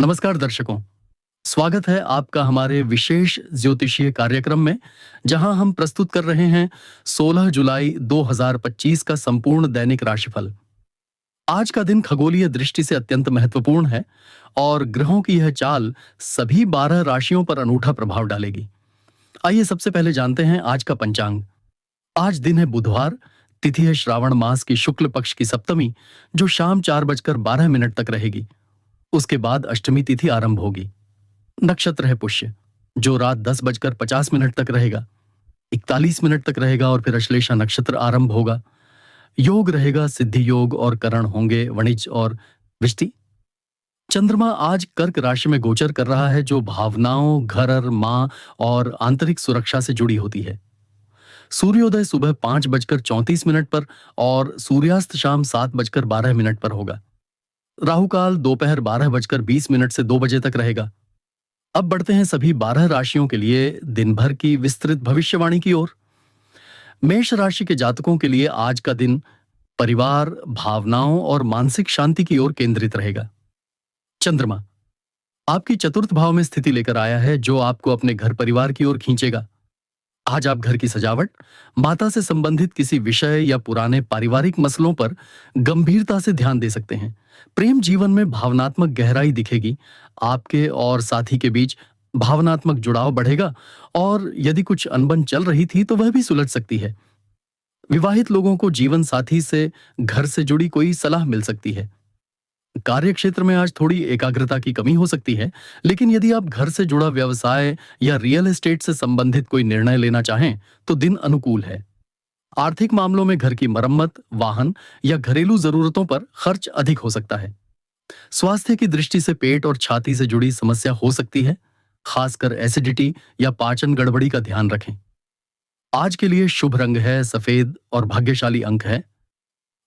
नमस्कार दर्शकों, स्वागत है आपका हमारे विशेष ज्योतिषीय कार्यक्रम में, जहां हम प्रस्तुत कर रहे हैं 16 जुलाई 2025 का संपूर्ण दैनिक राशिफल। आज का दिन खगोलीय दृष्टि से अत्यंत महत्वपूर्ण है और ग्रहों की यह चाल सभी 12 राशियों पर अनूठा प्रभाव डालेगी। आइए सबसे पहले जानते हैं आज का पंचांग। आज दिन है बुधवार, तिथि है श्रावण मास की शुक्ल पक्ष की सप्तमी, जो शाम 4:12 तक रहेगी। उसके बाद अष्टमी तिथि आरंभ होगी। नक्षत्र है पुष्य, जो रात 10:50 तक रहेगा, 41 मिनट तक रहेगा और फिर अश्लेषा नक्षत्र आरंभ होगा। योग रहेगा सिद्धि योग और करण होंगे वणिज और विष्टि। चंद्रमा आज कर्क राशि में गोचर कर रहा है, जो भावनाओं, घर, मां और आंतरिक सुरक्षा से जुड़ी होती है। सूर्योदय सुबह 5:34 पर और सूर्यास्त शाम 7:12 पर होगा। राहु काल दोपहर 12:20 से 2 बजे तक रहेगा। अब बढ़ते हैं सभी 12 राशियों के लिए दिन भर की विस्तृत भविष्यवाणी की ओर। मेष राशि के जातकों के लिए आज का दिन परिवार, भावनाओं और मानसिक शांति की ओर केंद्रित रहेगा। चंद्रमा आपकी चतुर्थ भाव में स्थिति लेकर आया है, जो आपको अपने घर परिवार की ओर खींचेगा। आज आप घर की सजावट, माता से संबंधित किसी विषय या पुराने पारिवारिक मसलों पर गंभीरता से ध्यान दे सकते हैं। प्रेम जीवन में भावनात्मक गहराई दिखेगी। आपके और साथी के बीच भावनात्मक जुड़ाव बढ़ेगा और यदि कुछ अनबन चल रही थी तो वह भी सुलझ सकती है। विवाहित लोगों को जीवन साथी से घर से जुड़ी कोई सलाह मिल सकती है। कार्य क्षेत्र में आज थोड़ी एकाग्रता की कमी हो सकती है, लेकिन यदि आप घर से जुड़ा व्यवसाय या रियल एस्टेट से संबंधित कोई निर्णय लेना चाहें तो दिन अनुकूल है। आर्थिक मामलों में घर की मरम्मत, वाहन या घरेलू जरूरतों पर खर्च अधिक हो सकता है। स्वास्थ्य की दृष्टि से पेट और छाती से जुड़ी समस्या हो सकती है, खासकर एसिडिटी या पाचन गड़बड़ी का ध्यान रखें। आज के लिए शुभ रंग है सफेद और भाग्यशाली अंक है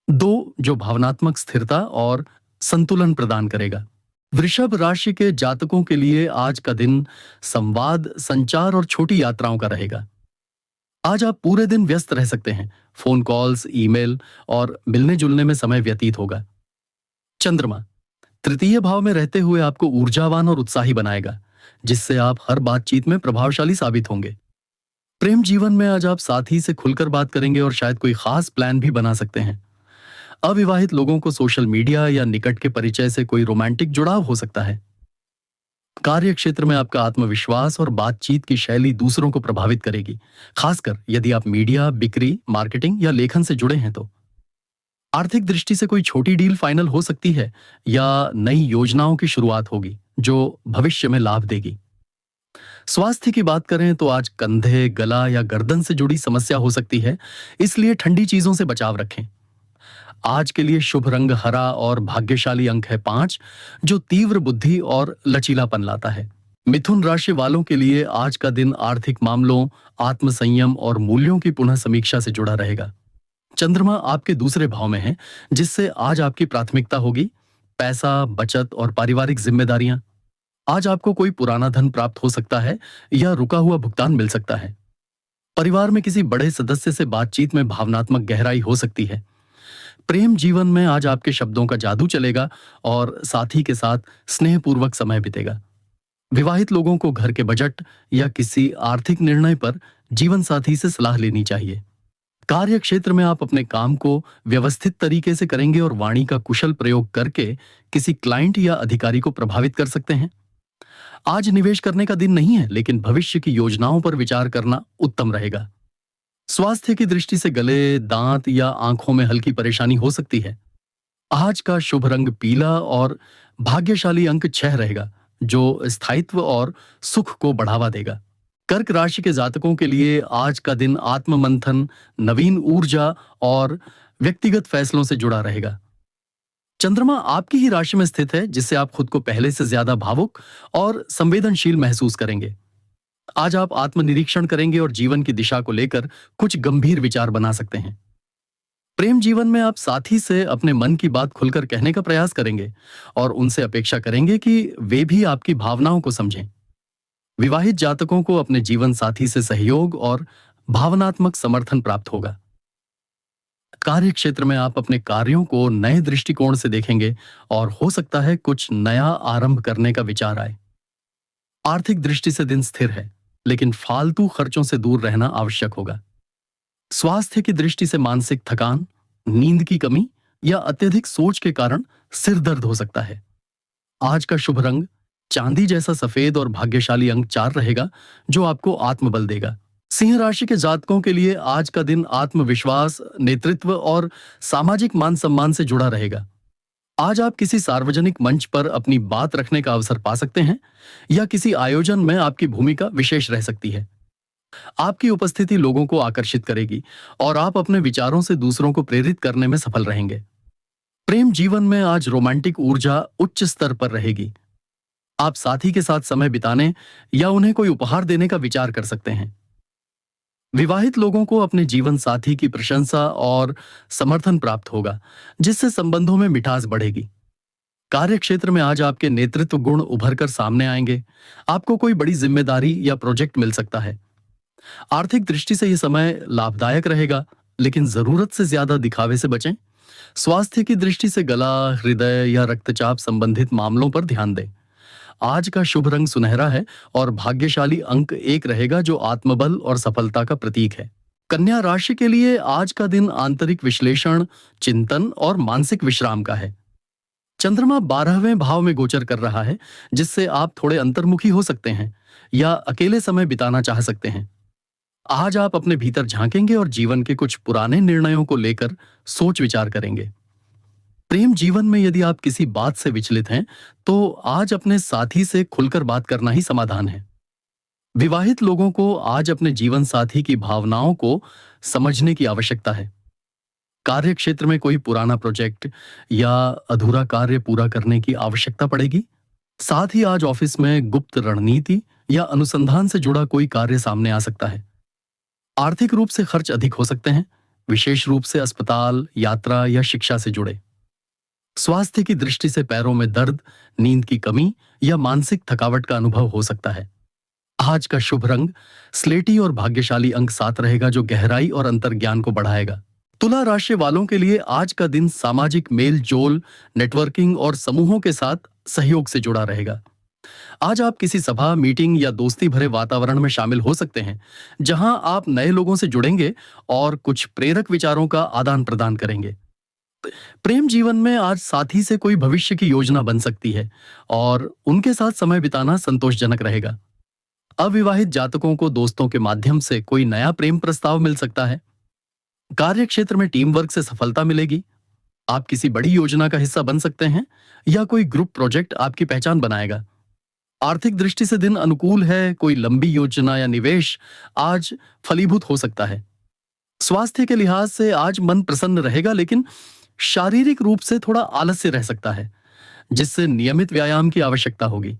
2, जो भावनात्मक स्थिरता और संतुलन प्रदान करेगा। वृषभ राशि के जातकों के लिए आज का दिन संवाद, संचार और छोटी यात्राओं का रहेगा। आज आप पूरे दिन व्यस्त रह सकते हैं। फोन कॉल्स, ईमेल और मिलने जुलने में समय व्यतीत होगा। चंद्रमा तृतीय भाव में रहते हुए आपको ऊर्जावान और उत्साही बनाएगा, जिससे आप हर बातचीत में प्रभावशाली साबित होंगे। प्रेम जीवन में आज आप साथी से खुलकर बात करेंगे और शायद कोई खास प्लान भी बना सकते हैं। अविवाहित लोगों को सोशल मीडिया या निकट के परिचय से कोई रोमांटिक जुड़ाव हो सकता है। कार्य क्षेत्र में आपका आत्मविश्वास और बातचीत की शैली दूसरों को प्रभावित करेगी, खासकर यदि आप मीडिया, बिक्री, मार्केटिंग या लेखन से जुड़े हैं तो। आर्थिक दृष्टि से कोई छोटी डील फाइनल हो सकती है या नई योजनाओं की शुरुआत होगी, जो भविष्य में लाभ देगी। स्वास्थ्य की बात करें तो आज कंधे, गला या गर्दन से जुड़ी समस्या हो सकती है, इसलिए ठंडी चीजों से बचाव रखें। आज के लिए शुभ रंग हरा और भाग्यशाली अंक है 5, जो तीव्र बुद्धि और लचीलापन लाता है। मिथुन राशि वालों के लिए आज का दिन आर्थिक मामलों, आत्मसंयम और मूल्यों की पुनः समीक्षा से जुड़ा रहेगा। चंद्रमा आपके दूसरे भाव में है, जिससे आज आपकी प्राथमिकता होगी पैसा, बचत और पारिवारिक जिम्मेदारियां। आज आपको कोई पुराना धन प्राप्त हो सकता है या रुका हुआ भुगतान मिल सकता है। परिवार में किसी बड़े सदस्य से बातचीत में भावनात्मक गहराई हो सकती है। प्रेम जीवन में आज आपके शब्दों का जादू चलेगा और साथी के साथ स्नेहपूर्वक समय बीतेगा। विवाहित लोगों को घर के बजट या किसी आर्थिक निर्णय पर जीवन साथी से सलाह लेनी चाहिए। कार्य क्षेत्र में आप अपने काम को व्यवस्थित तरीके से करेंगे और वाणी का कुशल प्रयोग करके किसी क्लाइंट या अधिकारी को प्रभावित कर सकते हैं। आज निवेश करने का दिन नहीं है, लेकिन भविष्य की योजनाओं पर विचार करना उत्तम रहेगा। स्वास्थ्य की दृष्टि से गले, दांत या आंखों में हल्की परेशानी हो सकती है। आज का शुभ रंग पीला और भाग्यशाली अंक 6 रहेगा, जो स्थायित्व और सुख को बढ़ावा देगा। कर्क राशि के जातकों के लिए आज का दिन आत्ममंथन, नवीन ऊर्जा और व्यक्तिगत फैसलों से जुड़ा रहेगा। चंद्रमा आपकी ही राशि में स्थित है, जिससे आप खुद को पहले से ज्यादा भावुक और संवेदनशील महसूस करेंगे। आज आप आत्मनिरीक्षण करेंगे और जीवन की दिशा को लेकर कुछ गंभीर विचार बना सकते हैं। प्रेम जीवन में आप साथी से अपने मन की बात खुलकर कहने का प्रयास करेंगे और उनसे अपेक्षा करेंगे कि वे भी आपकी भावनाओं को समझें। विवाहित जातकों को अपने जीवन साथी से सहयोग और भावनात्मक समर्थन प्राप्त होगा। कार्य क्षेत्र में आप अपने कार्यों को नए दृष्टिकोण से देखेंगे और हो सकता है कुछ नया आरंभ करने का विचार आए। आर्थिक दृष्टि से दिन स्थिर है, लेकिन फालतू खर्चों से दूर रहना आवश्यक होगा। स्वास्थ्य की दृष्टि से मानसिक थकान, नींद की कमी या अत्यधिक सोच के कारण सिर दर्द हो सकता है। आज का शुभ रंग चांदी जैसा सफेद और भाग्यशाली अंक 4 रहेगा, जो आपको आत्मबल देगा। सिंह राशि के जातकों के लिए आज का दिन आत्मविश्वास, नेतृत्व और सामाजिक मान सम्मान से जुड़ा रहेगा। आज आप किसी सार्वजनिक मंच पर अपनी बात रखने का अवसर पा सकते हैं या किसी आयोजन में आपकी भूमिका विशेष रह सकती है। आपकी उपस्थिति लोगों को आकर्षित करेगी और आप अपने विचारों से दूसरों को प्रेरित करने में सफल रहेंगे। प्रेम जीवन में आज रोमांटिक ऊर्जा उच्च स्तर पर रहेगी। आप साथी के साथ समय बिताने या उन्हें कोई उपहार देने का विचार कर सकते हैं। विवाहित लोगों को अपने जीवन साथी की प्रशंसा और समर्थन प्राप्त होगा, जिससे संबंधों में मिठास बढ़ेगी। कार्य क्षेत्र में आज आपके नेतृत्व गुण उभर कर सामने आएंगे। आपको कोई बड़ी जिम्मेदारी या प्रोजेक्ट मिल सकता है। आर्थिक दृष्टि से यह समय लाभदायक रहेगा, लेकिन जरूरत से ज्यादा दिखावे से बचें। स्वास्थ्य की दृष्टि से गला, हृदय या रक्तचाप संबंधित मामलों पर ध्यान दें। आज का शुभ रंग सुनहरा है और भाग्यशाली अंक 1 रहेगा, जो आत्मबल और सफलता का प्रतीक है। कन्या राशि के लिए आज का दिन आंतरिक विश्लेषण, चिंतन और मानसिक विश्राम का है। चंद्रमा 12वें भाव में गोचर कर रहा है, जिससे आप थोड़े अंतर्मुखी हो सकते हैं या अकेले समय बिताना चाह सकते हैं। आज आप अपने भीतर झांकेंगे और जीवन के कुछ पुराने निर्णयों को लेकर सोच विचार करेंगे। प्रेम जीवन में यदि आप किसी बात से विचलित हैं, तो आज अपने साथी से खुलकर बात करना ही समाधान है। विवाहित लोगों को आज अपने जीवन साथी की भावनाओं को समझने की आवश्यकता है। कार्य क्षेत्र में कोई पुराना प्रोजेक्ट या अधूरा कार्य पूरा करने की आवश्यकता पड़ेगी। साथ ही आज ऑफिस में गुप्त रणनीति या अनुसंधान से जुड़ा कोई कार्य सामने आ सकता है। आर्थिक रूप से खर्च अधिक हो सकते हैं, विशेष रूप से अस्पताल, यात्रा या शिक्षा से जुड़े। स्वास्थ्य की दृष्टि से पैरों में दर्द, नींद की कमी या मानसिक थकावट का अनुभव हो सकता है। आज का शुभ रंग स्लेटी और भाग्यशाली अंक 7 रहेगा, जो गहराई और अंतर्ज्ञान को बढ़ाएगा। तुला राशि वालों के लिए आज का दिन सामाजिक मेल जोल, नेटवर्किंग और समूहों के साथ सहयोग से जुड़ा रहेगा। आज आप किसी सभा, मीटिंग या दोस्ती भरे वातावरण में शामिल हो सकते हैं, जहां आप नए लोगों से जुड़ेंगे और कुछ प्रेरक विचारों का आदान प्रदान करेंगे। प्रेम जीवन में आज साथी से कोई भविष्य की योजना बन सकती है और उनके साथ समय बिताना संतोषजनक रहेगा। अविवाहित जातकों को दोस्तों के माध्यम से कोई नया प्रेम प्रस्ताव मिल सकता है। कार्य क्षेत्र में टीम वर्क से सफलता मिलेगी। आप किसी बड़ी योजना का हिस्सा बन सकते हैं या कोई ग्रुप प्रोजेक्ट आपकी पहचान बनाएगा। आर्थिक दृष्टि से दिन अनुकूल है। कोई लंबी योजना या निवेश आज फलीभूत हो सकता है। स्वास्थ्य के लिहाज से आज मन प्रसन्न रहेगा, लेकिन शारीरिक रूप से थोड़ा आलस्य रह सकता है, जिससे नियमित व्यायाम की आवश्यकता होगी।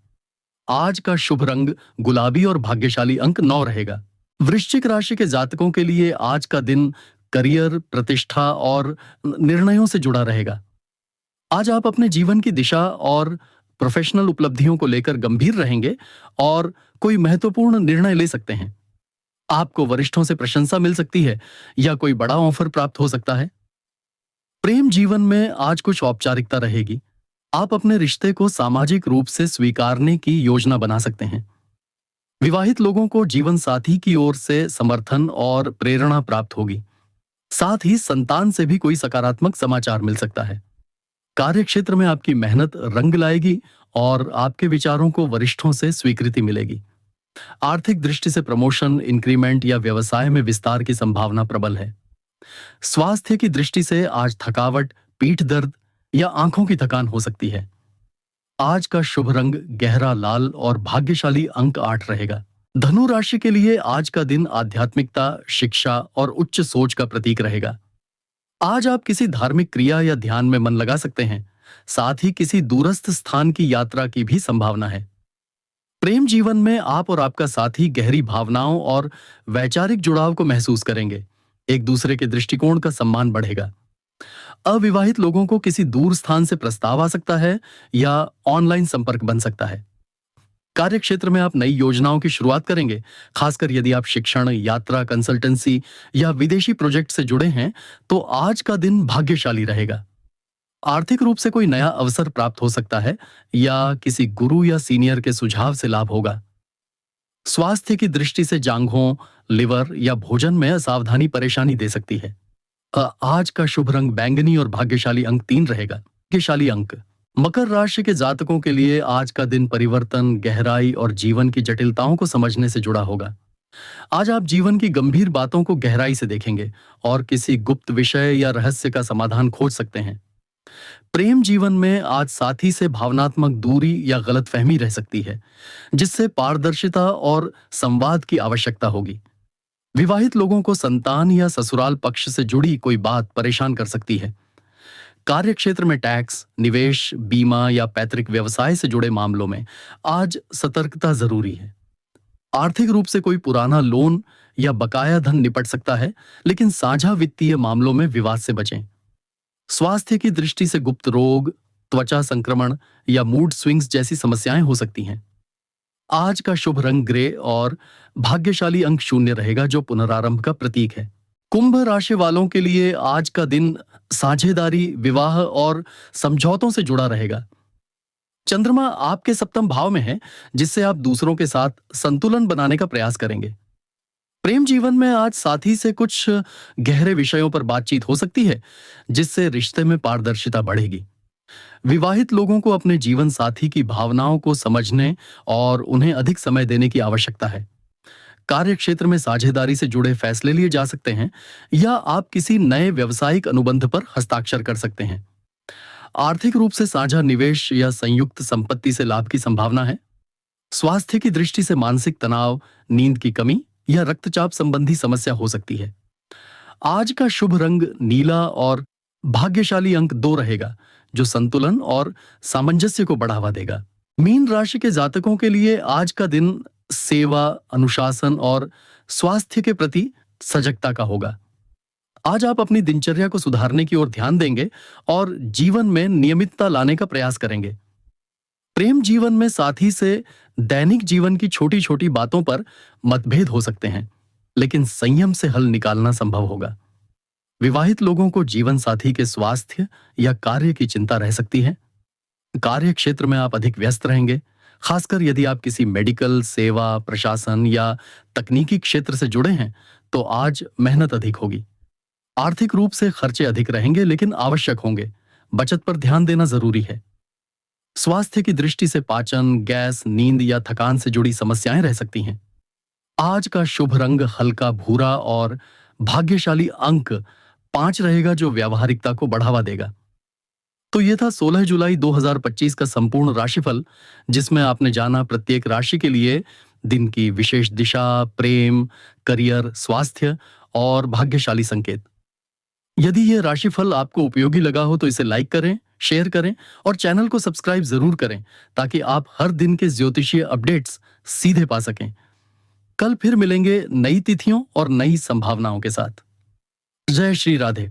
आज का शुभ रंग गुलाबी और भाग्यशाली अंक 9 रहेगा। वृश्चिक राशि के जातकों के लिए आज का दिन करियर, प्रतिष्ठा और निर्णयों से जुड़ा रहेगा। आज आप अपने जीवन की दिशा और प्रोफेशनल उपलब्धियों को लेकर गंभीर रहेंगे और कोई महत्वपूर्ण निर्णय ले सकते हैं। आपको वरिष्ठों से प्रशंसा मिल सकती है या कोई बड़ा ऑफर प्राप्त हो सकता है। प्रेम जीवन में आज कुछ औपचारिकता रहेगी। आप अपने रिश्ते को सामाजिक रूप से स्वीकारने की योजना बना सकते हैं। विवाहित लोगों को जीवन साथी की ओर से समर्थन और प्रेरणा प्राप्त होगी। साथ ही संतान से भी कोई सकारात्मक समाचार मिल सकता है। कार्य क्षेत्र में आपकी मेहनत रंग लाएगी और आपके विचारों को वरिष्ठों से स्वीकृति मिलेगी। आर्थिक दृष्टि से प्रमोशन, इंक्रीमेंट या व्यवसाय में विस्तार की संभावना प्रबल है। स्वास्थ्य की दृष्टि से आज थकावट, पीठ दर्द या आंखों की थकान हो सकती है। आज का शुभ रंग गहरा लाल और भाग्यशाली अंक 8 रहेगा। धनु राशि के लिए आज का दिन आध्यात्मिकता, शिक्षा और उच्च सोच का प्रतीक रहेगा। आज आप किसी धार्मिक क्रिया या ध्यान में मन लगा सकते हैं। साथ ही किसी दूरस्थ स्थान की यात्रा की भी संभावना है। प्रेम जीवन में आप और आपका साथी गहरी भावनाओं और वैचारिक जुड़ाव को महसूस करेंगे। एक दूसरे के दृष्टिकोण का सम्मान बढ़ेगा। अविवाहित लोगों को किसी दूर स्थान से प्रस्ताव आ सकता है या ऑनलाइन संपर्क बन सकता है। कार्य क्षेत्र में आप नई योजनाओं की शुरुआत करेंगे, खासकर यदि आप शिक्षण, यात्रा, कंसल्टेंसी या विदेशी प्रोजेक्ट से जुड़े हैं, तो आज का दिन भाग्यशाली रहेगा। आर्थिक रूप से कोई नया अवसर प्राप्त हो सकता है या किसी गुरु या सीनियर के सुझाव से लाभ होगा। स्वास्थ्य की दृष्टि से जांघों, लिवर या भोजन में असावधानी परेशानी दे सकती है। आज का शुभ रंग बैंगनी और भाग्यशाली अंक 3 रहेगा। भाग्यशाली अंक, मकर राशि के जातकों के लिए आज का दिन परिवर्तन, गहराई और जीवन की जटिलताओं को समझने से जुड़ा होगा। आज आप जीवन की गंभीर बातों को गहराई से देखेंगे और किसी गुप्त विषय या रहस्य का समाधान खोज सकते हैं। प्रेम जीवन में आज साथी से भावनात्मक दूरी या गलतफहमी रह सकती है, जिससे पारदर्शिता और संवाद की आवश्यकता होगी। विवाहित लोगों को संतान या ससुराल पक्ष से जुड़ी कोई बात परेशान कर सकती है। कार्य क्षेत्र में टैक्स, निवेश, बीमा या पैतृक व्यवसाय से जुड़े मामलों में आज सतर्कता जरूरी है। आर्थिक रूप से कोई पुराना लोन या बकाया धन निपट सकता है, लेकिन साझा वित्तीय मामलों में विवाद से बचें। स्वास्थ्य की दृष्टि से गुप्त रोग, त्वचा संक्रमण या मूड स्विंग्स जैसी समस्याएं हो सकती हैं। आज का शुभ रंग ग्रे और भाग्यशाली अंक 0 रहेगा, जो पुनरारंभ का प्रतीक है। कुंभ राशि वालों के लिए आज का दिन साझेदारी, विवाह और समझौतों से जुड़ा रहेगा। चंद्रमा आपके सप्तम भाव में है, जिससे आप दूसरों के साथ संतुलन बनाने का प्रयास करेंगे। प्रेम जीवन में आज साथी से कुछ गहरे विषयों पर बातचीत हो सकती है, जिससे रिश्ते में पारदर्शिता बढ़ेगी। विवाहित लोगों को अपने जीवन साथी की भावनाओं को समझने और उन्हें अधिक समय देने की आवश्यकता है। कार्य क्षेत्र में साझेदारी से जुड़े फैसले लिए जा सकते हैं या आप किसी नए व्यावसायिक अनुबंध पर हस्ताक्षर कर सकते हैं। आर्थिक रूप से साझा निवेश या संयुक्त संपत्ति से लाभ की संभावना है। स्वास्थ्य की दृष्टि से मानसिक तनाव, नींद की कमी या रक्तचाप संबंधी समस्या हो सकती है। आज का शुभ रंग नीला और भाग्यशाली अंक 2 रहेगा, जो संतुलन और सामंजस्य को बढ़ावा देगा। मीन राशि के जातकों के लिए आज का दिन सेवा, अनुशासन और स्वास्थ्य के प्रति सजगता का होगा। आज आप अपनी दिनचर्या को सुधारने की ओर ध्यान देंगे और जीवन में नियमितता लाने का प्रयास करेंगे। प्रेम जीवन में साथी से दैनिक जीवन की छोटी छोटी बातों पर मतभेद हो सकते हैं, लेकिन संयम से हल निकालना संभव होगा। विवाहित लोगों को जीवन साथी के स्वास्थ्य या कार्य की चिंता रह सकती है। कार्य क्षेत्र में आप अधिक व्यस्त रहेंगे, खासकर यदि आप किसी मेडिकल, सेवा, प्रशासन या तकनीकी क्षेत्र से जुड़े हैं, तो आज मेहनत अधिक होगी। आर्थिक रूप से खर्चे अधिक रहेंगे, लेकिन आवश्यक होंगे। बचत पर ध्यान देना जरूरी है। स्वास्थ्य की दृष्टि से पाचन, गैस, नींद या थकान से जुड़ी समस्याएं रह सकती हैं। आज का शुभ रंग हल्का भूरा और भाग्यशाली अंक 5 रहेगा, जो व्यावहारिकता को बढ़ावा देगा। तो यह था 16 जुलाई 2025 का संपूर्ण राशिफल, जिसमें आपने जाना प्रत्येक राशि के लिए दिन की विशेष दिशा, प्रेम, करियर, स्वास्थ्य और भाग्यशाली संकेत। यदि यह राशिफल आपको उपयोगी लगा हो तो इसे लाइक करें, शेयर करें और चैनल को सब्सक्राइब जरूर करें, ताकि आप हर दिन के ज्योतिषीय अपडेट्स सीधे पा सकें। कल फिर मिलेंगे नई तिथियों और नई संभावनाओं के साथ। जय श्री राधे।